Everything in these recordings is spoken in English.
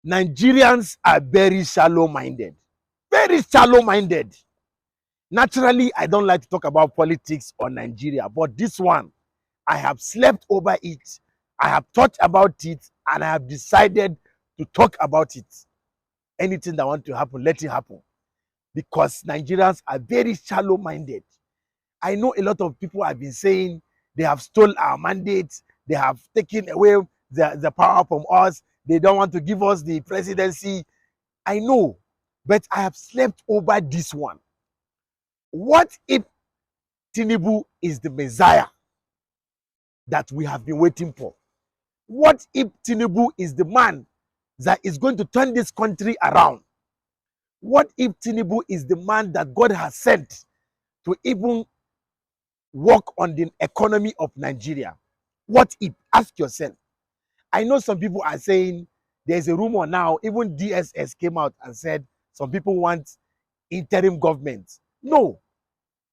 Nigerians are very shallow-minded. Very shallow-minded. Naturally, I don't like to talk about politics or Nigeria, but this one, I have slept over it. I have thought about it, and I have decided to talk about it. Anything that wants to happen, let it happen. Because Nigerians are very shallow-minded. I know a lot of people have been saying they have stolen our mandates, they have taken away the power from us, they don't want to give us the presidency. I know, but I have slept over this one. What if Tinubu is the Messiah that we have been waiting for? What if Tinubu is the man that is going to turn this country around? What if Tinubu is the man that God has sent to even work on the economy of Nigeria? What if? Ask yourself. I know some people are saying there's a rumor now, even DSS came out and said some people want interim government. No.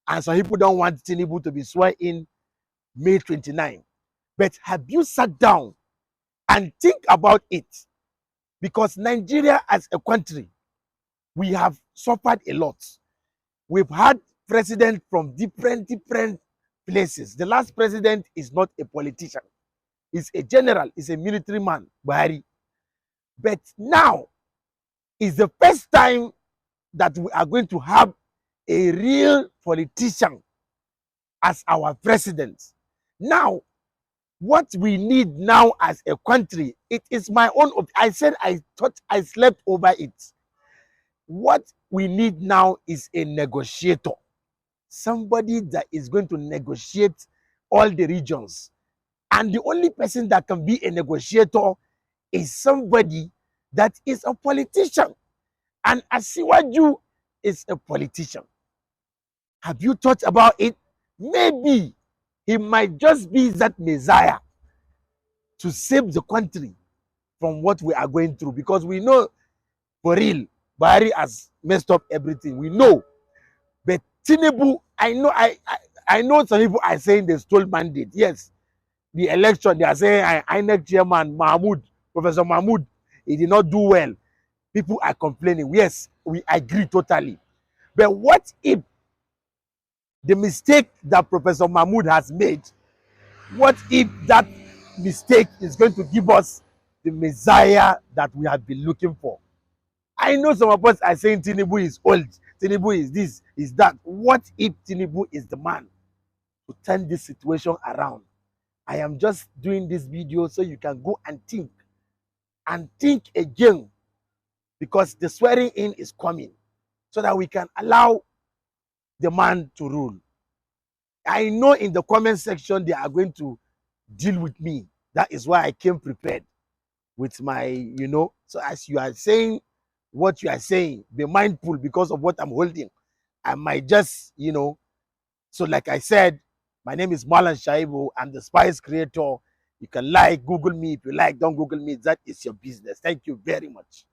And some people don't want Tinubu to be sworn in May 29. But have you sat down and think about it? Because Nigeria as a country, we have suffered a lot. We've had presidents from different places. The last president is not a politician. He's a general, he's a military man, Buhari. But now is the first time that we are going to have a real politician as our president. Now, what we need now as a country, it is my own. I said I thought I slept over it. What we need now is a negotiator. Somebody that is going to negotiate all the regions. And the only person that can be a negotiator is somebody that is a politician. And Asiwaju is a politician. Have you thought about it? Maybe he might just be that Messiah to save the country from what we are going through. Because we know, for real, Buhari has messed up everything. We know. But Tinubu, I know some people are saying they stole mandate. Yes, the election, they are saying INEC chairman Mahmoud, Professor Mahmoud, he did not do well. People are complaining. Yes, we agree totally. But what if the mistake that Professor Mahmoud has made, what if that mistake is going to give us the Messiah that we have been looking for? I know some of us are saying Tinubu is old, Tinubu is this, is that. What if Tinubu is the man to turn this situation around? I am just doing this video so you can go and think again, because the swearing in is coming, so that we can allow the man to rule. I know in the comment section they are going to deal with me. That is why I came prepared with my, so as you are saying what you are saying, be mindful because of what I'm holding. I might just, so like I said, my name is Malan Shaibu. I'm the Spice Creator. You can Google me. If you like, don't Google me. That is your business. Thank you very much.